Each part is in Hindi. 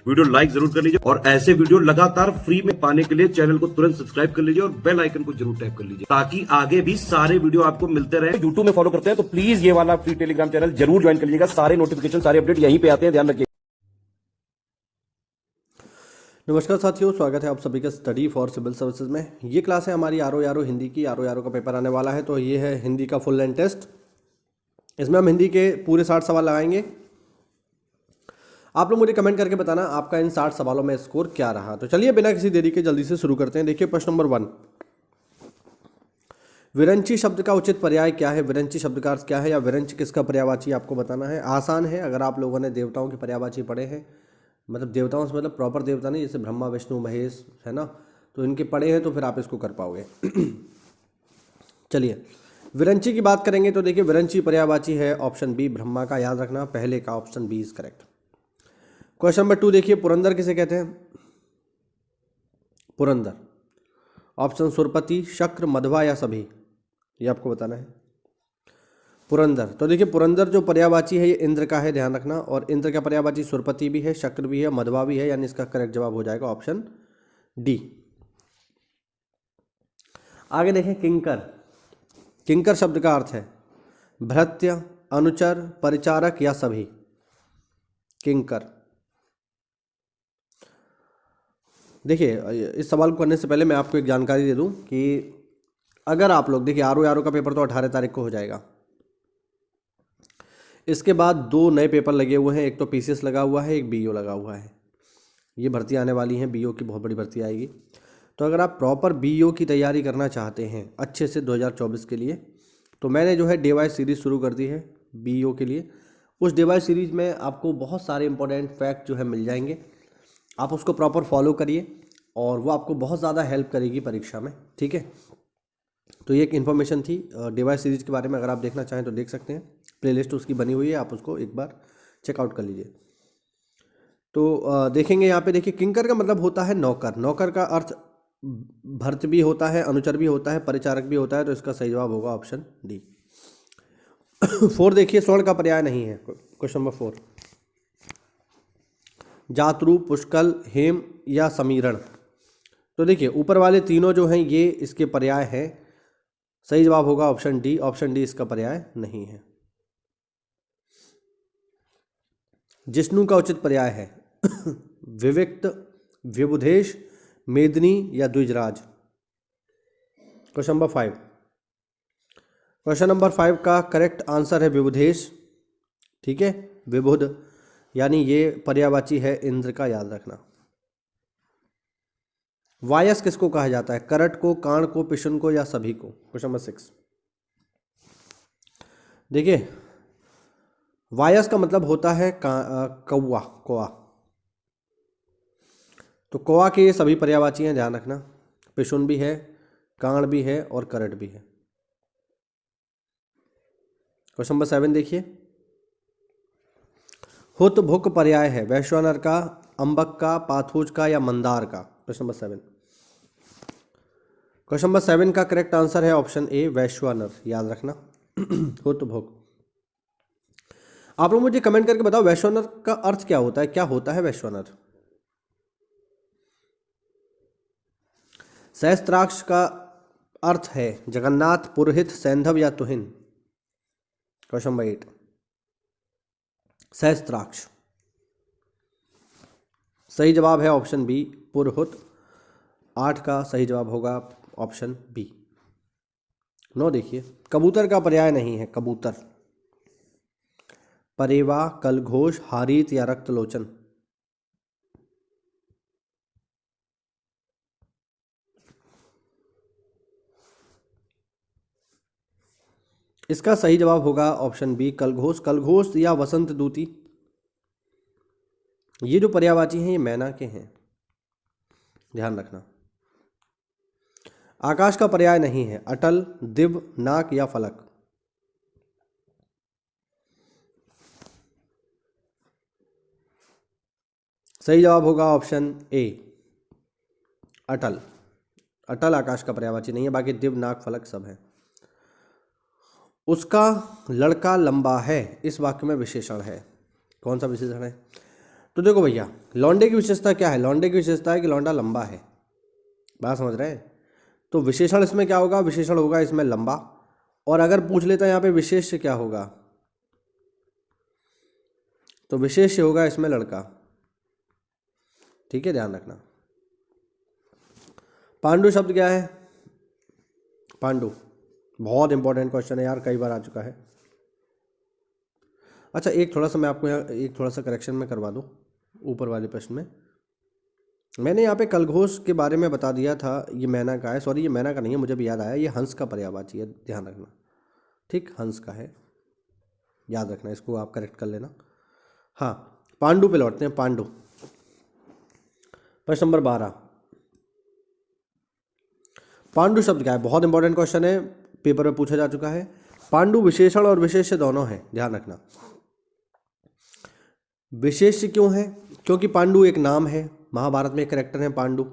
वीडियो लाइक जरूर कर लीजिए और ऐसे वीडियो लगातार फ्री में पाने के लिए चैनल को तुरंत सब्सक्राइब कर लीजिए और बेल आइकन को जरूर टैप कर लीजिए ताकि आगे भी सारे वीडियो आपको मिलते रहे। यूट्यूब में फॉलो करते हैं तो प्लीज ये वाला फ्री टेलीग्राम चैनल जरूर ज्वाइन कर लीजिएगा। सारे नोटिफिकेशन सारे अपडेट यहीं पे आते हैं, ध्यान रखिए। नमस्कार साथियों, स्वागत है आप सभी का स्टडी फॉर सिविल सर्विसेज में। ये क्लास है हमारी आर हिंदी की। आर का पेपर आने वाला है, तो ये है हिंदी का फुल लेंथ टेस्ट। इसमें हम हिंदी के पूरे 60 सवाल लगाएंगे। आप लोग मुझे कमेंट करके बताना आपका इन 60 सवालों में स्कोर क्या रहा। तो चलिए बिना किसी देरी के जल्दी से शुरू करते हैं। देखिए प्रश्न नंबर 1, विरंची शब्द का उचित पर्याय क्या है। विरंची शब्द का अर्थ क्या है या विरंच किसका पर्यायवाची आपको बताना है। आसान है, अगर आप लोगों ने देवताओं के पर्यायवाची पढ़े हैं, मतलब देवताओं से मतलब प्रॉपर देवता नहीं, जैसे ब्रह्मा विष्णु महेश है ना, तो इनके पढ़े हैं तो फिर आप इसको कर पाओगे। चलिए विरंची की बात करेंगे तो देखिए विरंची पर्यायवाची है ऑप्शन बी ब्रह्मा का, याद रखना पहले का option B is correct. Question number 2 देखिए, पुरंदर किसे कहते हैं। पुरंदर ऑप्शन सुरपति, शक्र, मध्वा या सभी, ये आपको बताना है। पुरंदर, तो देखिए पुरंदर जो पर्यायवाची है ये इंद्र का है, ध्यान रखना। और इंद्र का पर्यायवाची सुरपति भी है, शक्र भी है, मध्वा भी है, यानी इसका करेक्ट जवाब हो जाएगा ऑप्शन डी। आगे देखें किंकर। किंकर शब्द का अर्थ है भृत्य, अनुचर, परिचारक या सभी। किंकर। देखिए इस सवाल को करने से पहले मैं आपको एक जानकारी दे दूं कि अगर आप लोग देखिए आर का पेपर तो 18 तारीख को हो जाएगा। इसके बाद 2 नए पेपर लगे हुए हैं, एक तो पीसीएस लगा हुआ है, एक बीईओ लगा हुआ है। ये भर्ती आने वाली हैं, बीईओ की बहुत बड़ी भर्ती आएगी। तो अगर आप प्रॉपर बीईओ की तैयारी करना चाहते हैं अच्छे से 2024 के लिए, तो मैंने जो है डीवाई सीरीज़ शुरू कर दी है बीईओ के लिए। उस डीवाई सीरीज़ में आपको बहुत सारे इंपॉर्टेंट फैक्ट जो है मिल जाएंगे, आप उसको प्रॉपर फॉलो करिए और वो आपको बहुत ज़्यादा हेल्प करेगी परीक्षा में, ठीक है। तो ये एक इन्फॉर्मेशन थी डीवाई सीरीज़ के बारे में। अगर आप देखना चाहें तो देख सकते हैं, प्लेलिस्ट उसकी बनी हुई है, आप उसको एक बार चेकआउट कर लीजिए। तो देखेंगे यहाँ पे, देखिए किंकर का मतलब होता है नौकर। नौकर का अर्थ भर्त भी होता है, अनुचर भी होता है, परिचारक भी होता है, तो इसका सही जवाब होगा ऑप्शन डी। 4 देखिए, स्वर्ण का पर्याय नहीं है। क्वेश्चन नंबर 4, जातरू, पुष्कल, हेम या समीरण। तो देखिए ऊपर वाले तीनों जो हैं ये इसके पर्याय हैं, सही जवाब होगा ऑप्शन डी। ऑप्शन डी इसका पर्याय नहीं है। जिष्णु का उचित पर्याय है विविक्त, विबुधेश, मेदिनी या Dwijraj. Question number 5, question number 5 का करेक्ट आंसर है विबुधेश, ठीक है। विबुध यानी ये पर्यायवाची है इंद्र का, याद रखना। वायस किसको कहा जाता है, करट को, कांड को, पिशुन को या सभी को। क्वेश्चन नंबर 6 देखिए वायस का मतलब होता है कौवा, कौआ। तो कौआ के ये सभी पर्यायवाची हैं, ध्यान रखना। पिशुन भी है, कांड भी है और करट भी है। क्वेश्चन नंबर 7 देखिए, हुत भुक पर्याय है वैश्वानर का, अंबक का, पाथोज का या मंदार का। क्वेश्चन नंबर 7, क्वेश्चन नंबर 7 का करेक्ट आंसर है ऑप्शन ए वैश्वानर, याद रखना। हुत भुक। आप लोग मुझे कमेंट करके बताओ वैश्वानर का अर्थ क्या होता है, क्या होता है वैश्वानर। सहस्त्राक्ष का अर्थ है जगन्नाथ, पुरोहित, सैंधव या तुहिन। Question number 8, सहस्त्राक्ष। सही जवाब है ऑप्शन बी पुरोहित। 8 का सही जवाब होगा ऑप्शन बी। 9 देखिए, कबूतर का पर्याय नहीं है कबूतर। परेवा, कलघोष, हारीत या रक्तलोचन। इसका सही जवाब होगा ऑप्शन बी कलघोष। कलघोष या वसंत दूती, ये जो पर्यायवाची हैं ये मैना के हैं, ध्यान रखना। आकाश का पर्याय नहीं है अटल, दिव्य, नाक या फलक। सही जवाब होगा ऑप्शन ए अटल। अटल आकाश का पर्यायवाची नहीं है, बाकी दिव्य, नाक, फलक सब है। उसका लड़का लंबा है, इस वाक्य में विशेषण है, कौन सा विशेषण है। तो देखो भैया, लौंडे की विशेषता क्या है? लौंडे की विशेषता है कि लौंडा लंबा है। बात समझ रहे हैं? तो विशेषण इसमें क्या होगा? विशेषण होगा इसमें लंबा। और अगर पूछ लेता है यहाँ पे विशेष्य क्या होगा, तो विशेष्य होगा इसमें लड़का। ठीक है, ध्यान रखना। पांडु शब्द क्या है? पांडु बहुत इंपॉर्टेंट क्वेश्चन है यार, कई बार आ चुका है। अच्छा, एक थोड़ा सा मैं आपको यहाँ एक थोड़ा सा करेक्शन में करवा दूँ ऊपर वाले प्रश्न में। मैंने यहाँ पे कलघोष के बारे में बता दिया था, ये मैना का है। सॉरी, ये मैना का नहीं है, मुझे भी याद आया, ये हंस का पर्यायवाची है, ध्यान रखना। ठीक, हंस का है, याद रखना, इसको आप करेक्ट कर लेना। हाँ, पांडु पे लौटते हैं। पांडु, प्रश्न नंबर 12। पांडु शब्द क्या है? बहुत इंपॉर्टेंट क्वेश्चन है, पेपर में पूछा जा चुका है। पांडु विशेषण और विशेष्य दोनों है, ध्यान रखना। विशेष्य क्यों है? क्योंकि पांडु एक नाम है, महाभारत में एक कैरेक्टर है पांडु,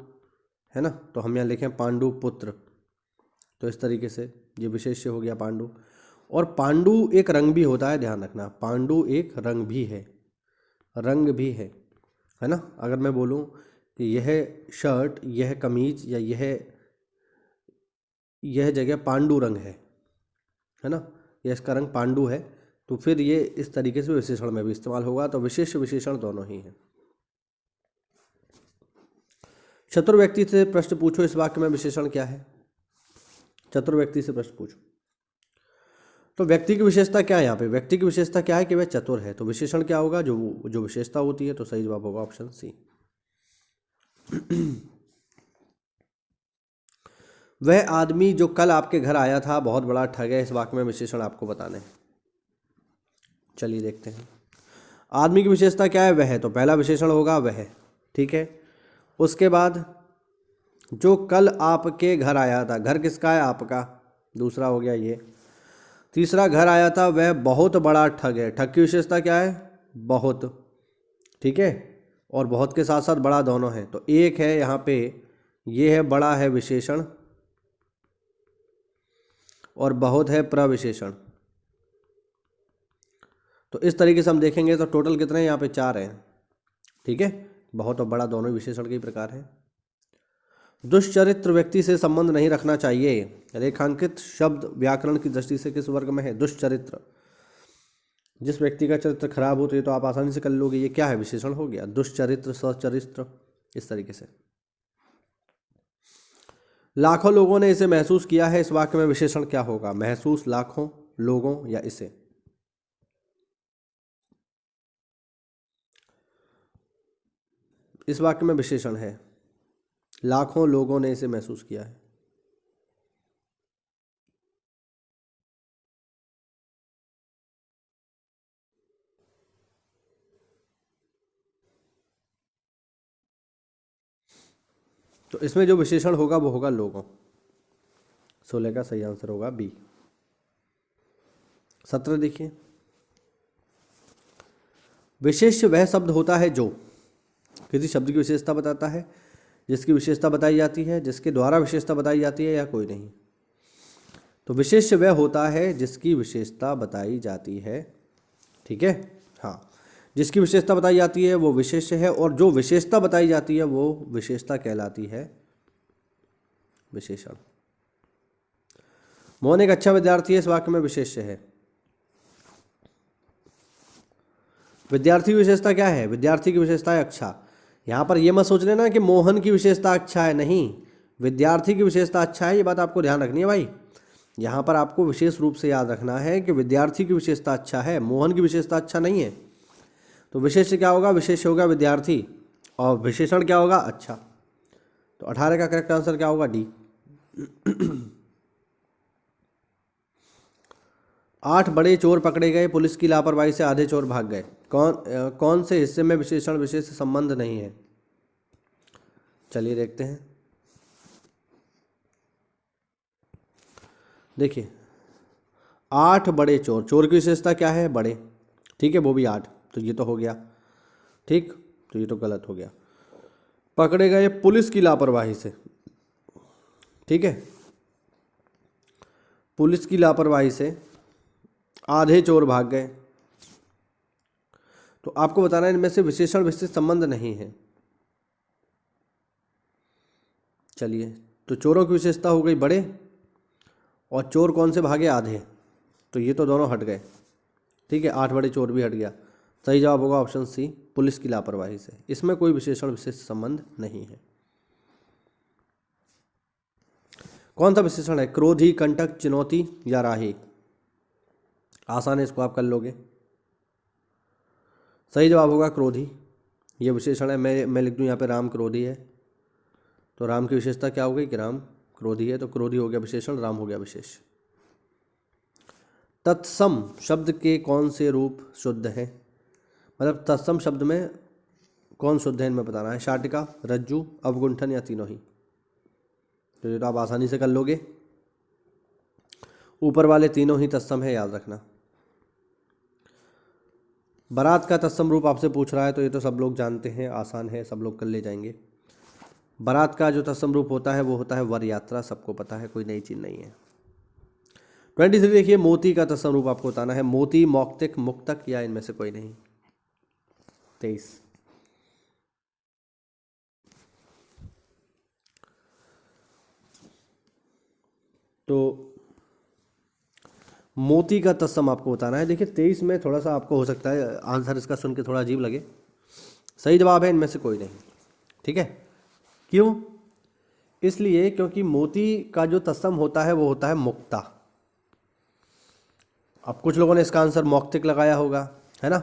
है ना। तो हम यहाँ लिखें पांडु पुत्र, तो इस तरीके से ये विशेष्य हो गया पांडु। और पांडु एक रंग भी होता है, ध्यान रखना। पांडु एक रंग भी है, रंग भी है ना। अगर मैं बोलूँ कि यह शर्ट, यह कमीज या यह जगह पांडु रंग है ना, यह इसका रंग पांडु है, तो फिर ये इस तरीके से विशेषण में भी इस्तेमाल होगा। तो विशेष विशेषण दोनों ही हैं। चतुर व्यक्ति से प्रश्न पूछो, इस वाक्य में विशेषण क्या है? चतुर व्यक्ति से प्रश्न पूछो। तो व्यक्ति की विशेषता क्या है यहाँ पे? व्यक्ति की विशेषता क्या है? कि वह चतुर है। तो विशेषण क्या होगा? जो विशेषता होती है। तो सही जवाब होगा ऑप्शन सी। वह आदमी जो कल आपके घर आया था बहुत बड़ा ठग है, इस वाक्य में विशेषण आपको बताने हैं। चलिए देखते हैं। आदमी की विशेषता क्या है? वह, तो पहला विशेषण होगा वह। ठीक है, उसके बाद जो कल आपके घर आया था, घर किसका है? आपका, दूसरा हो गया ये। तीसरा, घर आया था वह बहुत बड़ा ठग है। ठग की विशेषता क्या है? बहुत। ठीक है, और बहुत के साथ साथ बड़ा दोनों है। तो एक है यहाँ पे, ये है बड़ा है विशेषण, और बहुत है प्रविशेषण। तो इस तरीके से हम देखेंगे तो टोटल कितने हैं यहाँ पे? 4 हैं। ठीक है, बहुत और बड़ा दोनों विशेषण के प्रकार हैं। दुष्चरित्र व्यक्ति से संबंध नहीं रखना चाहिए। रेखांकित शब्द व्याकरण की दृष्टि से किस वर्ग में है? दुष्चरित्र, जिस व्यक्ति का चरित्र खराब हो, तो ये तो आप आसानी से कर लोगे, ये क्या है? विशेषण हो गया। दुष्चरित्र, सचरित्र, इस तरीके से। लाखों लोगों ने इसे महसूस किया है, इस वाक्य में विशेषण क्या होगा? महसूस, लाखों, लोगों या इसे? इस वाक्य में विशेषण है, लाखों लोगों ने इसे महसूस किया है। तो इसमें जो विशेषण होगा वो होगा लोगों। 16 का सही आंसर होगा बी। 17 देखिए। विशेष्य वह शब्द होता है जो किसी शब्द की विशेषता बताता है, जिसकी विशेषता बताई जाती है, जिसके द्वारा विशेषता बताई जाती है, या कोई नहीं। तो विशेष्य वह होता है जिसकी विशेषता बताई जाती है। ठीक है, हाँ, जिसकी विशेषता बताई जाती है वो विशेष्य है, और जो विशेषता बताई जाती है वो विशेषता कहलाती है विशेषण। मोहन एक अच्छा विद्यार्थी है, इस वाक्य में विशेष्य है। विद्यार्थी की विशेषता क्या है? विद्यार्थी की विशेषता है अच्छा। यहाँ पर यह मत सोच लेना कि मोहन की विशेषता अच्छा है, नहीं, विद्यार्थी की विशेषता अच्छा है, ये बात आपको ध्यान रखनी है भाई। यहाँ पर आपको विशेष रूप से याद रखना है कि विद्यार्थी की विशेषता अच्छा है, मोहन की विशेषता अच्छा नहीं है। तो विशेष्य क्या होगा? विशेष्य होगा विद्यार्थी, और विशेषण क्या होगा? अच्छा। तो 18 का करेक्ट आंसर क्या होगा? डी। 8 बड़े चोर पकड़े गए, पुलिस की लापरवाही से आधे चोर भाग गए। कौन से हिस्से में विशेषण विशेष संबंध नहीं है? चलिए देखते हैं। देखिए, 8 बड़े चोर, चोर की विशेषता क्या है? बड़े। ठीक है, वो भी 8, तो ये तो हो गया। ठीक, तो ये तो गलत हो गया। पकड़े गए पुलिस की लापरवाही से। ठीक है, पुलिस की लापरवाही से आधे चोर भाग गए, तो आपको बताना है इनमें से विशेषण विशिष्ट संबंध नहीं है। चलिए, तो चोरों की विशेषता हो गई बड़े, और चोर कौन से भागे? आधे। तो ये तो दोनों हट गए, ठीक है, 8 बड़े चोर भी हट गया। सही जवाब होगा ऑप्शन सी, पुलिस की लापरवाही से। इसमें कोई विशेषण विशिष्ट संबंध नहीं है। कौन सा विशेषण है? क्रोधी, कंटक, चुनौती या राही? आसान है, इसको आप कर लोगे। सही जवाब होगा क्रोधी। ये विशेषण है। मैं लिख दूं यहाँ पे राम क्रोधी है, तो राम की विशेषता क्या हो गई कि राम क्रोधी है, तो क्रोधी हो गया विशेषण, राम हो गया विशेष। तत्सम शब्द के कौन से रूप शुद्ध हैं? मतलब तत्सम शब्द में कौन शुद्ध है इनमें बताना है। शाटिका, रज्जु, अवगुंठन या तीनों ही? तो ये तो आप आसानी से कर लोगे। ऊपर वाले तीनों ही तत्सम है, याद रखना। बारात का तत्सम रूप आपसे पूछ रहा है, तो ये तो सब लोग जानते हैं, आसान है, सब लोग कर ले जाएंगे। बारात का जो तत्सम रूप होता है वो होता है वर यात्रा, सबको पता है, कोई नई चीज़ नहीं है। 23 देखिए, मोती का तत्सम रूप आपको बताना है। मोती, मौक्तिक, मुक्तक या इनमें से कोई नहीं? 23। तो मोती का तत्सम आपको बताना है। देखिए 23 में थोड़ा सा आपको हो सकता है आंसर इसका सुन के थोड़ा अजीब लगे। सही जवाब है इनमें से कोई नहीं, ठीक है। क्यों? इसलिए क्योंकि मोती का जो तत्सम होता है वो होता है मुक्ता। अब कुछ लोगों ने इसका आंसर मौक्तिक लगाया होगा, है ना।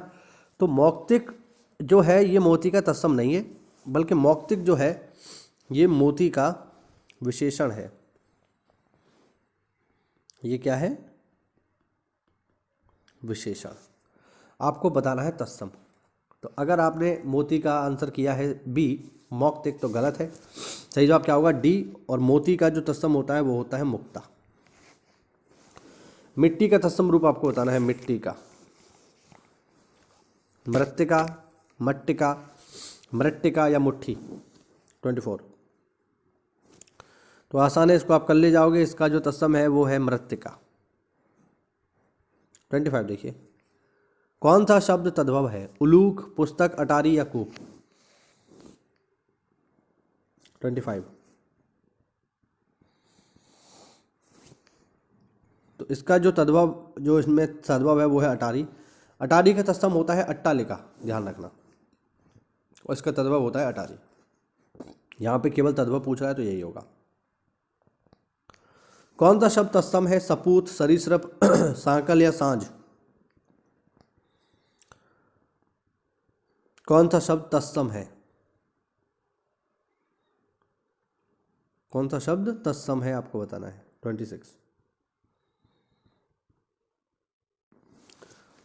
तो मौक्तिक जो है ये मोती का तत्सम नहीं है, बल्कि मौक्तिक जो है ये मोती का विशेषण है। ये क्या है? विशेषण। आपको बताना है तत्सम। तो अगर आपने मोती का आंसर किया है बी, मौक्तिक, तो गलत है। सही जवाब क्या होगा? डी। और मोती का जो तत्सम होता है वो होता है मुक्ता। मिट्टी का तत्सम रूप आपको बताना है। मिट्टी का, मृत्तिका, मट्टिका, मृट्टिका या मुट्ठी? 24। तो आसान है, इसको आप कर ले जाओगे। इसका जो तत्सम है वो है मृत्तिका। 25 देखिए, कौन सा शब्द तद्भव है? उलूक, पुस्तक, अटारी या कूप? 25। तो इसका जो तद्भव, जो इसमें सद्भव है वो है अटारी। अटारी का तत्सम होता है अट्टालिका, ध्यान रखना, और इसका तद्भव होता है अटारी। यहाँ पे केवल तद्भव पूछ रहा है तो यही होगा। कौन सा शब्द तत्सम है? सपूत, सरीसृप, सांकल या सांझ? कौन सा शब्द तत्सम है? कौन सा शब्द तत्सम है आपको बताना है। 26।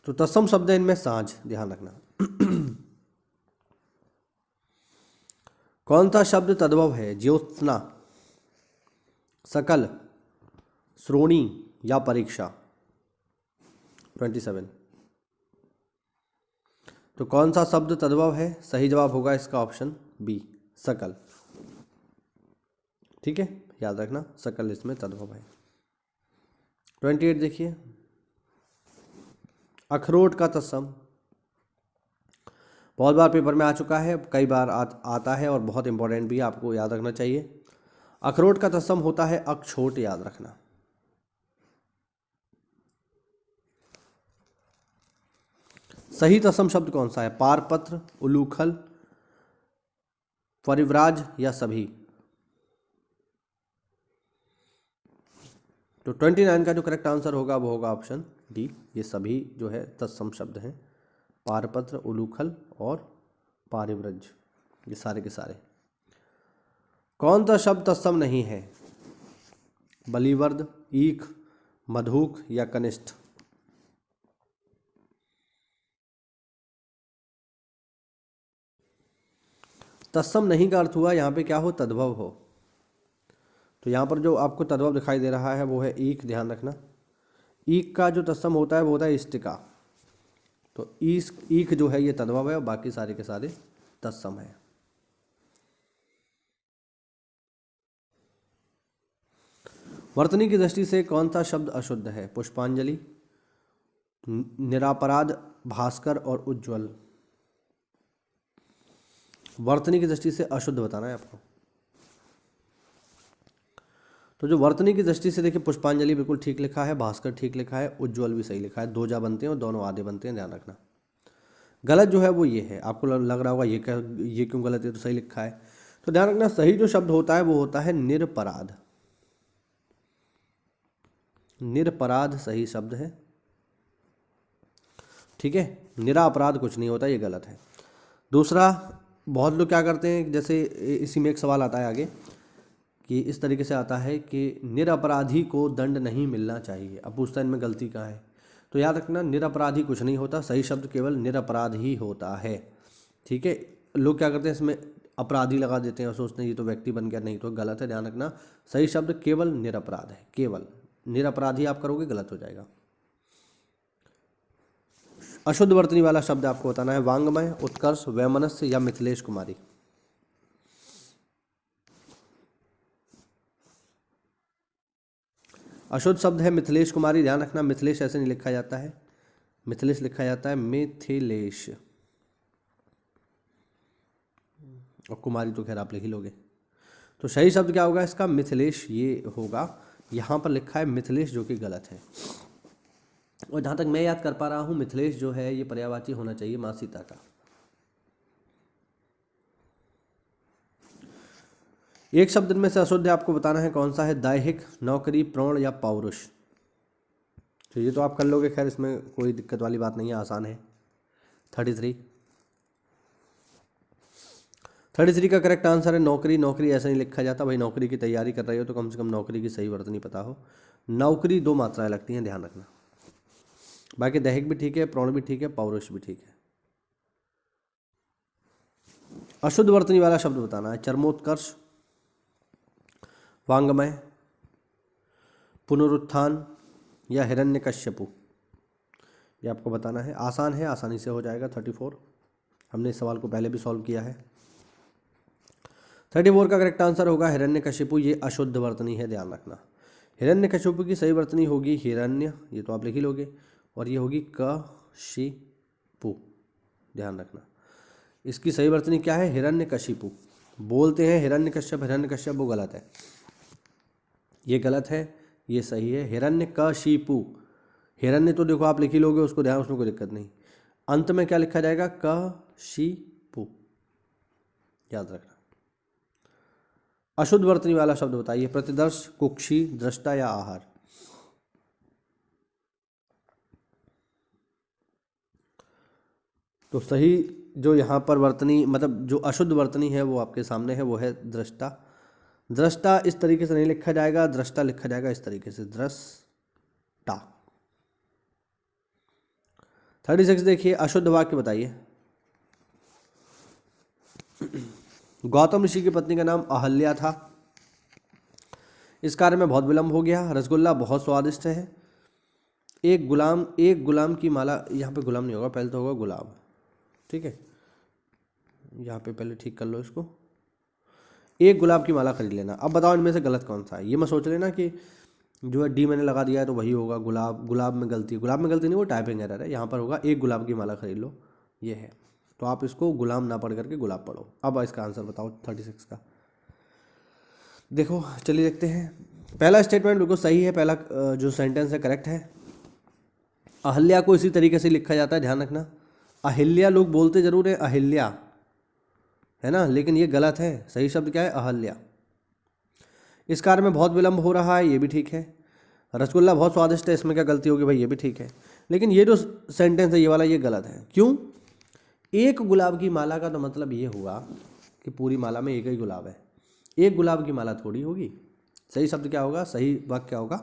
तो तत्सम शब्द है इनमें सांझ, ध्यान रखना। कौन सा शब्द तद्भव है? ज्योत्सना, सकल, श्रोणी या परीक्षा? 27। तो कौन सा शब्द तद्भव है? सही जवाब होगा इसका ऑप्शन बी, सकल। ठीक है, याद रखना, सकल इसमें तद्भव है। 28 देखिए, अखरोट का तत्सम। बहुत बार पेपर में आ चुका है, कई बार आता है और बहुत इंपॉर्टेंट भी है, आपको याद रखना चाहिए। अखरोट का तत्सम होता है अक्षोट, याद रखना। सही तत्सम शब्द कौन सा है? पारपत्र, उलूखल, परिव्राज या सभी? तो 29 का जो करेक्ट आंसर होगा वो होगा ऑप्शन डी, ये सभी जो है तत्सम शब्द हैं। पारपत्र, उलूखल और पारिव्रज, ये सारे के सारे। कौन सा शब्द तत्सम नहीं है? बलिवर्द, ईख, मधुक या कनिष्ठ? तत्सम नहीं का अर्थ हुआ यहाँ पे क्या हो? तद्भव हो। तो यहाँ पर जो आपको तद्भव दिखाई दे रहा है वो है ईख, ध्यान रखना। ईख का जो तत्सम होता है वो होता है इष्टिका। तो ईख जो है ये तद्भव है और बाकी सारे के सारे तत्सम है। वर्तनी की दृष्टि से कौन सा शब्द अशुद्ध है? पुष्पांजलि, निरापराध, भास्कर और उज्ज्वल? वर्तनी की दृष्टि से अशुद्ध बताना है आपको। तो जो वर्तनी की दृष्टि से देखिए, पुष्पांजलि बिल्कुल ठीक लिखा है, भास्कर ठीक लिखा है, उज्ज्वल भी सही लिखा है, दो जा बनते हैं और दोनों आधे बनते हैं, ध्यान रखना। गलत जो है वो ये है, आपको लग रहा होगा ये क्यों गलत है, तो सही लिखा है। तो ध्यान रखना, सही जो शब्द होता है वो होता है निरपराध। निरपराध सही शब्द है, ठीक है। निरापराध कुछ नहीं होता, ये गलत है। दूसरा, बहुत लोग क्या करते हैं, जैसे इसी में एक सवाल आता है आगे कि इस तरीके से आता है कि निरपराधी को दंड नहीं मिलना चाहिए। अब पूछता है इनमें गलती कहाँ है, तो याद रखना निरपराधी कुछ नहीं होता, सही शब्द केवल निरपराध ही होता है, ठीक है। लोग क्या करते हैं, इसमें अपराधी लगा देते हैं और सोचते हैं ये तो व्यक्ति बन गया, नहीं, तो गलत है, ध्यान रखना। सही शब्द केवल निरपराध है, केवल। निरपराधी आप करोगे गलत हो जाएगा। अशुद्ध वर्तनी वाला शब्द आपको बताना है, वांग्मय, उत्कर्ष, वैमनस्य या मिथिलेश कुमारी। अशुद्ध शब्द है मिथिलेश कुमारी, ध्यान रखना। मिथिलेश ऐसे नहीं लिखा जाता है, मिथिलेश लिखा जाता है मिथिलेश, और कुमारी तो खैर आप लिख ही लोगे। तो सही शब्द क्या होगा इसका, मिथिलेश ये होगा। यहाँ पर लिखा है मिथिलेश, जो कि गलत है। और जहाँ तक मैं याद कर पा रहा हूँ, मिथिलेश जो है ये पर्यायवाची होना चाहिए माँ सीता का। एक शब्द में से अशुद्ध आपको बताना है कौन सा है, दैहिक, नौकरी, प्रौढ़ या पौरुष। तो ये तो आप कर लोगे, खैर इसमें कोई दिक्कत वाली बात नहीं है, आसान है। 33 का करेक्ट आंसर है नौकरी। नौकरी ऐसा नहीं लिखा जाता भाई, नौकरी की तैयारी कर रहे हो तो कम से कम नौकरी की सही वर्तनी पता हो। नौकरी दो मात्राएं लगती हैं, ध्यान रखना। बाकी दैहिक भी ठीक है, प्रौढ़ भी ठीक है, पौरुष भी ठीक है। अशुद्ध वर्तनी वाला शब्द बताना है, चरमोत्कर्ष, वांग्मय, पुनरुत्थान या हिरण्यकश्यपु। ये आपको बताना है, आसान है, आसानी से हो जाएगा। 34, हमने इस सवाल को पहले भी सॉल्व किया है। 34 का करेक्ट आंसर होगा हिरण्यकशिपु, ये अशुद्ध वर्तनी है, ध्यान रखना। हिरण्यकशिपु की सही वर्तनी होगी हिरण्य, ये तो आप लिख ही लोगे, और ये होगी कशिपु, ध्यान रखना। इसकी सही वर्तनी क्या है, हिरण्यकशिपु। बोलते हैं हिरण्यकश्यप, हिरण्यकश्यप, वो गलत है, ये गलत है, ये सही है हिरण्यकशिपु। हिरण्य तो देखो आप लिख ही लोगे, उसको ध्यान, उसमें कोई दिक्कत नहीं। अंत में क्या लिखा जाएगा, कशिपु, याद रखना। अशुद्ध वर्तनी वाला शब्द बताइए, प्रतिदर्श, कुक्षी, दृष्टा या आहार। तो सही जो यहाँ पर वर्तनी, मतलब जो अशुद्ध वर्तनी है वो आपके सामने है, वो है दृष्टा। दृष्टा इस तरीके से नहीं लिखा जाएगा, दृष्टा लिखा जाएगा इस तरीके से, दृष्टा। 36 देखिए, अशुद्ध वाक्य बताइए। गौतम ऋषि की पत्नी का नाम अहल्या था, इस कार्य में बहुत विलंब हो गया। रसगुल्ला बहुत स्वादिष्ट है। एक गुलाम की माला, यहाँ पे गुलाम नहीं होगा, पहले तो होगा गुलाब, ठीक है। यहाँ पे पहले ठीक कर लो इसको, एक गुलाब की माला खरीद लेना। अब बताओ इनमें से गलत कौन सा है। ये मत सोच लेना कि जो है डी मैंने लगा दिया है तो वही होगा। गुलाब में गलती, गुलाब में गलती नहीं, वो टाइपिंग एरर है। यहाँ पर होगा एक गुलाब की माला खरीद लो, ये है। तो आप इसको गुलाम ना पढ़ करके गुलाब पढ़ो। अब इसका आंसर बताओ 36 का। देखो चलिए देखते हैं। पहला स्टेटमेंट बिल्कुल सही है, पहला जो सेंटेंस है करेक्ट है। अहल्या को इसी तरीके से लिखा जाता है, ध्यान रखना। अहिल्या लोग बोलते जरूर है अहिल्या, है ना, लेकिन ये गलत है। सही शब्द क्या है, अहल्या। इस कार्य में बहुत विलंब हो रहा है, ये भी ठीक है। रसगुल्ला बहुत स्वादिष्ट है, इसमें क्या गलती होगी भाई, ये भी ठीक है। लेकिन ये जो सेंटेंस है ये वाला, ये गलत है। क्यों? एक गुलाब की माला का तो मतलब ये हुआ कि पूरी माला में एक ही गुलाब है, एक गुलाब की माला थोड़ी होगी। सही शब्द क्या होगा, सही वाक्य क्या होगा,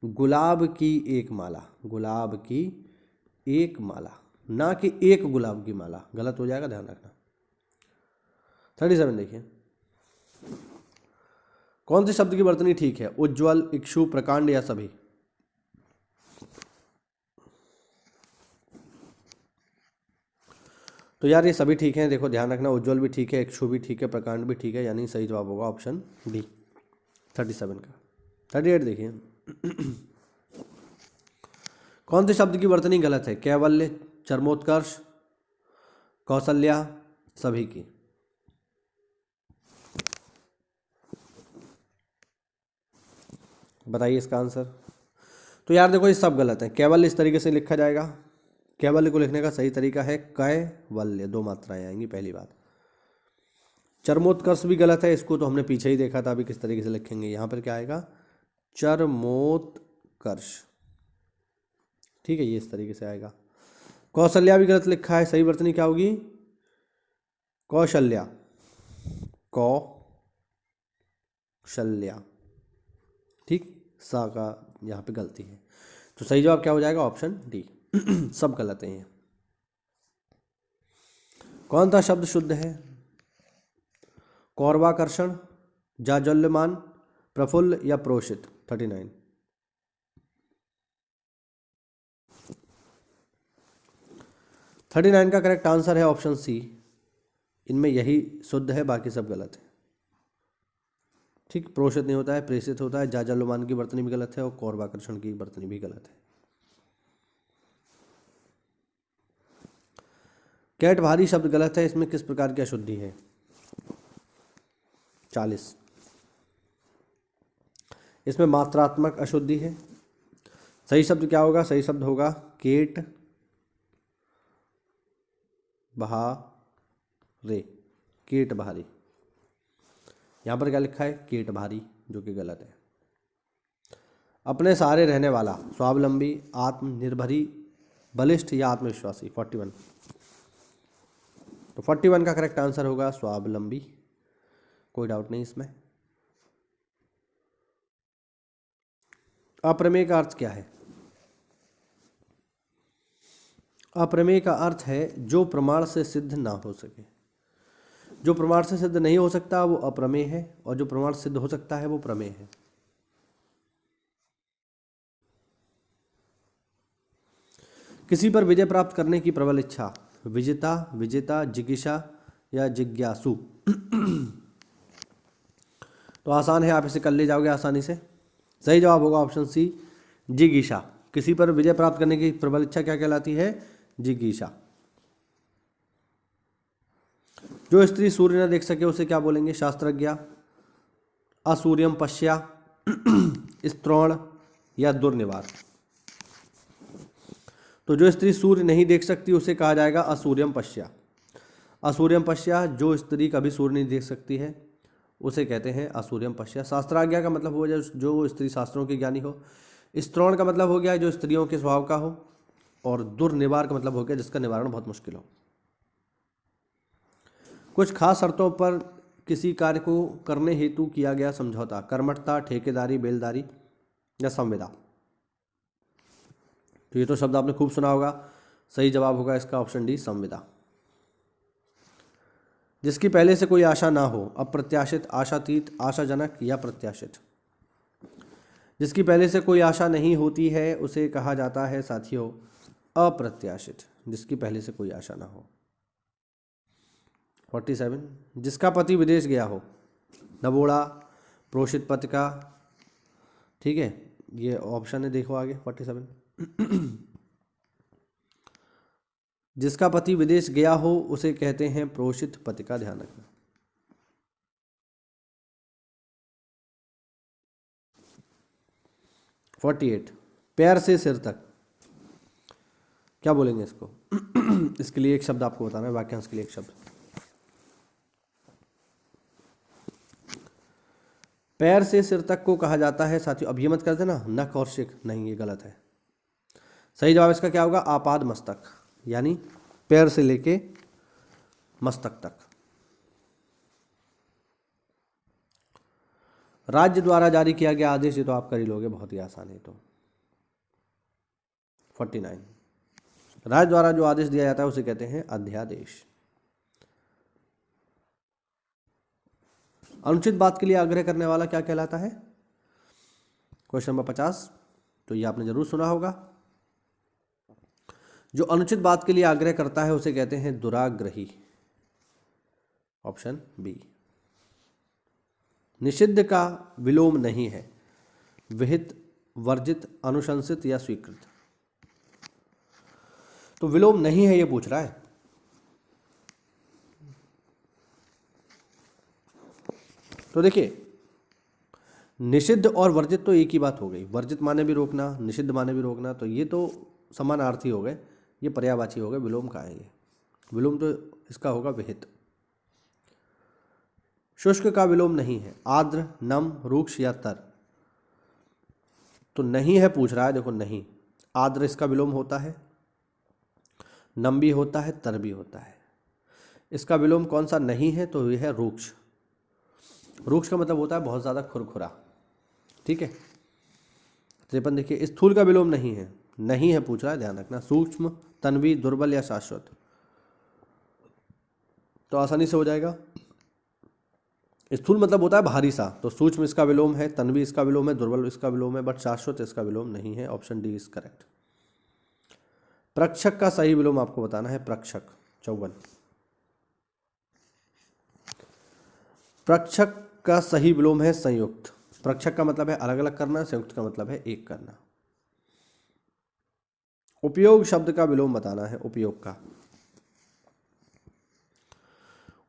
गुलाब की एक माला, गुलाब की एक माला, ना कि एक गुलाब की माला। गलत हो जाएगा, ध्यान रखना। 37 देखिए, कौन से शब्द की वर्तनी ठीक है, उज्ज्वल, इक्षु, प्रकांड या सभी। तो यार ये सभी ठीक हैं, देखो ध्यान रखना। उज्ज्वल भी ठीक है, इक्षु भी ठीक है, प्रकांड भी ठीक है, यानी सही जवाब होगा ऑप्शन डी 37 का। 38 देखिए, कौन से शब्द की वर्तनी गलत है, कैवल्य, चरमोत्कर्ष, कौशल्या, सभी की। बताइए इसका आंसर। तो यार देखो ये सब गलत है। कैवल्य इस तरीके से लिखा जाएगा। कैवल्य को लिखने का सही तरीका है कैवल्य, 2 मात्राएं आएंगी, पहली बात। चरमोत्कर्ष भी गलत है, इसको तो हमने पीछे ही देखा था, अभी किस तरीके से लिखेंगे। यहाँ पर क्या आएगा, चरमोत्कर्ष, ठीक है, ये इस तरीके से आएगा। कौशल्या भी गलत लिखा है, सही वर्तनी क्या होगी, कौशल्या, कौशल्या, ठीक, सा का यहाँ पे गलती है। तो सही जवाब क्या हो जाएगा, ऑप्शन डी। सब गलत है ये। कौन सा शब्द शुद्ध है, कौरवाकर्षण, जाज्वल्यमान, प्रफुल्ल या प्रोषित। 39। का करेक्ट आंसर है ऑप्शन सी। इनमें यही शुद्ध है, बाकी सब गलत है। ठीक, प्रोषित नहीं होता है, प्रेषित होता है। जाज्वल्यमान की वर्तनी भी गलत है और कौरवाकर्षण की वर्तनी भी गलत है। कैट भारी शब्द गलत है, इसमें किस प्रकार की अशुद्धि है, 40। इसमें मात्रात्मक अशुद्धि है। सही शब्द क्या होगा, सही शब्द होगा केट बहारे, कीट भारी। यहां पर क्या लिखा है, कीट भारी, जो कि गलत है। अपने सहारे रहने वाला, स्वावलंबी, आत्मनिर्भरी, बलिष्ठ या आत्मविश्वासी। 41। तो 41 का करेक्ट आंसर होगा स्वावलंबी, कोई डाउट नहीं इसमें। अप्रमेय का अर्थ क्या है, अप्रमेय का अर्थ है जो प्रमाण से सिद्ध ना हो सके। जो प्रमाण से सिद्ध नहीं हो सकता वो अप्रमेय है, और जो प्रमाण सिद्ध हो सकता है वो प्रमेय है। किसी पर विजय प्राप्त करने की प्रबल इच्छा, विजेता, विजेता, जिज्ञासा या जिज्ञासु। तो आसान है, आप इसे कर ले जाओगे आसानी से। सही जवाब होगा ऑप्शन सी, जिज्ञासा। किसी पर विजय प्राप्त करने की प्रबल इच्छा क्या कहलाती है, जिज्ञासा। जो स्त्री सूर्य न देख सके उसे क्या बोलेंगे, शास्त्रज्ञ, असूर्यम पश्या, स्त्रोण या दुर्निवार। तो जो स्त्री सूर्य नहीं देख सकती उसे कहा जाएगा असूर्यम पश्या। असूर्यम पश्या, जो स्त्री कभी सूर्य नहीं देख सकती है उसे कहते हैं असूर्यम पश्या। शास्त्राज्ञा का मतलब हो गया जो स्त्री शास्त्रों की ज्ञानी हो। स्त्रोण का मतलब हो गया जो स्त्रियों के स्वभाव का हो। और दुर्निवार का मतलब हो गया जिसका निवारण बहुत मुश्किल हो। कुछ खास शर्तों पर किसी कार्य को करने हेतु किया गया समझौता, कर्मठता, ठेकेदारी, बेलदारी या संविदा। तो ये तो शब्द आपने खूब सुना होगा। सही जवाब होगा इसका ऑप्शन डी, संविदा। जिसकी पहले से कोई आशा ना हो, अप्रत्याशित, आशातीत, आशाजनक या प्रत्याशित। जिसकी पहले से कोई आशा नहीं होती है उसे कहा जाता है साथियों अप्रत्याशित, जिसकी पहले से कोई आशा ना हो। 47। जिसका पति विदेश गया हो, नवोड़ा, प्रोषित पत्रिका, ठीक है, ये ऑप्शन है, देखो आगे 47। जिसका पति विदेश गया हो उसे कहते हैं प्रोषित पति, का ध्यान रखना। पैर से सिर तक क्या बोलेंगे इसको। इसके लिए एक शब्द आपको बताना है, वाक्यांश के लिए एक शब्द। पैर से सिर तक को कहा जाता है साथियों, अब ये मत कर देना नख और शिख, नहीं ये गलत है। सही जवाब इसका क्या होगा, आपाद मस्तक, यानी पैर से लेके मस्तक तक। राज्य द्वारा जारी किया गया आदेश, ये तो आप कर ही लोगे, बहुत ही आसान है। तो 49। राज्य द्वारा जो आदेश दिया जाता है उसे कहते हैं अध्यादेश। अनुचित बात के लिए आग्रह करने वाला क्या कहलाता है, क्वेश्चन नंबर 50। तो ये आपने जरूर सुना होगा। जो अनुचित बात के लिए आग्रह करता है उसे कहते हैं दुराग्रही, ऑप्शन बी। निषिद्ध का विलोम नहीं है, विहित, वर्जित, अनुशंसित या स्वीकृत। तो विलोम नहीं है ये पूछ रहा है, तो देखिए, निषिद्ध और वर्जित तो एक ही बात हो गई। वर्जित माने भी रोकना, निषिद्ध माने भी रोकना, तो ये तो समानार्थी हो गए, ये पर्यायवाची हो गए। विलोम का है ये, विलोम तो इसका होगा विहित। शुष्क का विलोम नहीं है, आर्द्र, नम, रुक्ष या तर। तो नहीं है पूछ रहा है, देखो नहीं। आर्द्र इसका विलोम होता है, नम भी होता है, तर भी होता है। इसका विलोम कौन सा नहीं है, तो यह है रुक्ष। रुक्ष का मतलब होता है बहुत ज़्यादा खुरखुरा, ठीक है। 53 देखिए, स्थूल का विलोम नहीं है, नहीं है पूछ रहा है, ध्यान रखना। सूक्ष्म, तन्वी, दुर्बल या शाश्वत, तो आसानी से हो जाएगा। स्थूल मतलब होता है भारी सा, तो सूक्ष्म इसका विलोम है, तन्वी इसका विलोम है, दुर्बल इसका विलोम है, बट शाश्वत इसका विलोम नहीं है। Option D is correct. प्रक्षक का सही विलोम आपको बताना है, प्रक्षक। 54 प्रक्षक का सही विलोम है संयुक्त। प्रक्षक का मतलब है अलग अलग करना, संयुक्त का मतलब है एक करना। उपयोग शब्द का विलोम बताना है, उपयोग का।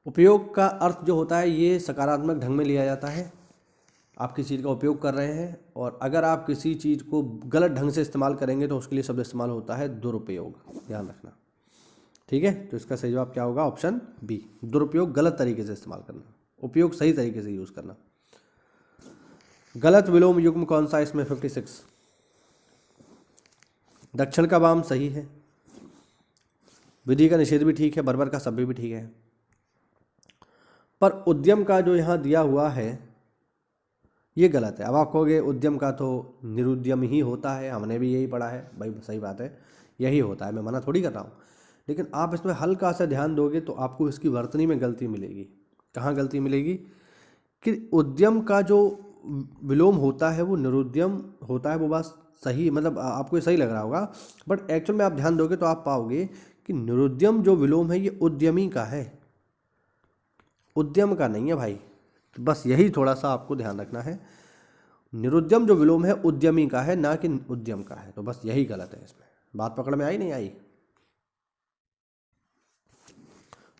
उपयोग का अर्थ जो होता है ये सकारात्मक ढंग में लिया जाता है। आप किसी चीज़ का उपयोग कर रहे हैं, और अगर आप किसी चीज़ को गलत ढंग से इस्तेमाल करेंगे तो उसके लिए शब्द इस्तेमाल होता है दुरुपयोग, ध्यान रखना, ठीक है। तो इसका सही जवाब क्या होगा, ऑप्शन बी। दुरुपयोग गलत तरीके से इस्तेमाल करना, उपयोग सही तरीके से यूज़ करना। गलत विलोम युग्म कौन सा इसमें, 56। दक्षिण का वाम सही है, विधि का निषेध भी ठीक है, बर्बर का सभ्य भी ठीक है, पर उद्यम का जो यहाँ दिया हुआ है ये गलत है। अब आप कहोगे उद्यम का तो निरुद्यम ही होता है, हमने भी यही पढ़ा है। भाई सही बात है, यही होता है, मैं मना थोड़ी कर रहा हूँ, लेकिन आप इसमें हल्का सा ध्यान दोगे तो आपको इसकी वर्तनी में गलती मिलेगी। कहाँ गलती मिलेगी कि उद्यम का जो विलोम होता है वो निरुद्यम होता है, वो बात सही, मतलब आपको ये सही लग रहा होगा, बट एक्चुअल में आप ध्यान दोगे तो आप पाओगे कि निरुद्यम जो विलोम है ये उद्यमी का है, उद्यम का नहीं है भाई। तो बस यही थोड़ा सा आपको ध्यान रखना है, निरुद्यम जो विलोम है उद्यमी का है, ना कि उद्यम का है। तो बस यही गलत है इसमें। बात पकड़ में आई नहीं आई?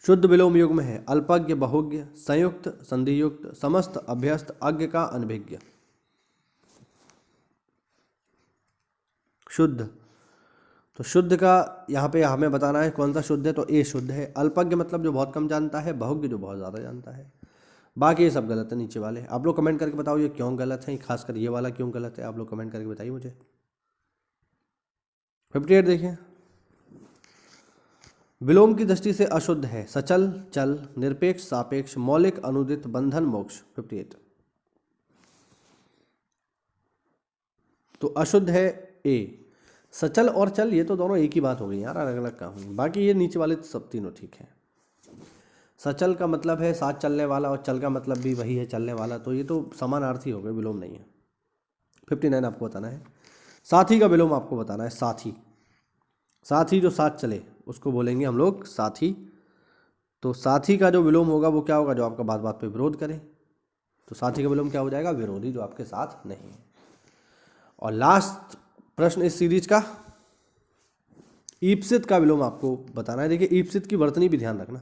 शुद्ध विलोम युग्म है अल्पज्ञ, बहुज्ञ, संयुक्त, संधियुक्त, समस्त, अभ्यस्त, अज्ञ का अनभिज्ञ। शुद्ध, तो शुद्ध का यहाँ पे हमें बताना है कौन सा शुद्ध है, तो ए शुद्ध है। अल्पज्ञ मतलब जो बहुत कम जानता है, बहुज्ञ जो बहुत ज़्यादा जानता है। बाकी ये सब गलत है नीचे वाले। आप लोग कमेंट करके बताओ ये क्यों गलत है, खासकर ये वाला क्यों गलत है, आप लोग कमेंट करके बताइए मुझे। 58 देखिए, विलोम की दृष्टि से अशुद्ध है सचल, चल, निरपेक्ष, सापेक्ष, मौलिक, अनुदित, बंधन, मोक्ष। 58 तो अशुद्ध है ए। सचल और चल ये तो दोनों एक ही बात हो गई यार, अलग अलग काम हुई। बाकी ये नीचे वाले सब तीनों ठीक है। सचल का मतलब है साथ चलने वाला, और चल का मतलब भी वही है, चलने वाला, तो ये तो समानार्थी हो गए, विलोम नहीं है। 59 आपको बताना है। साथी का विलोम आपको बताना है, साथी। साथी जो साथ चले उसको बोलेंगे हम लोग साथी। तो साथी का जो विलोम होगा वो क्या होगा, जो आपका बात बात पे विरोध करे। तो साथी का विलोम क्या हो जाएगा, विरोधी, जो आपके साथ नहीं है। और लास्ट प्रश्न इस सीरीज का, ईप्सित का विलोम आपको बताना है। देखिए ईप्सित की वर्तनी भी ध्यान रखना,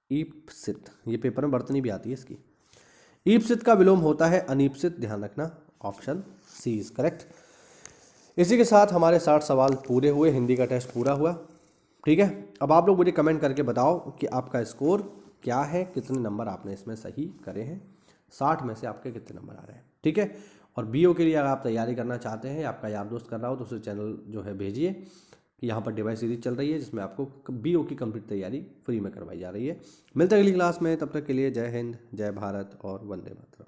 ईप्सित ये पेपर में वर्तनी भी आती है इसकी। ईप्सित का विलोम होता है अनीप्सित, ध्यान रखना, ऑप्शन सी इज करेक्ट। इसी के साथ हमारे 60 सवाल पूरे हुए, हिंदी का टेस्ट पूरा हुआ, ठीक है। अब आप लोग मुझे कमेंट करके बताओ कि आपका स्कोर क्या है, कितने नंबर आपने इसमें सही करे हैं, 60 में से आपके कितने नंबर आ रहे हैं, ठीक है। और बीओ के लिए अगर आप तैयारी करना चाहते हैं, आपका यार दोस्त कर रहा हो, तो उसे चैनल जो है भेजिए कि यहाँ पर डिवाइस सीरीज चल रही है जिसमें आपको बीओ की कंप्लीट तैयारी फ्री में करवाई जा रही है। मिलते हैं अगली क्लास में, तब तक के लिए जय हिंद, जय भारत और वंदे मातरम।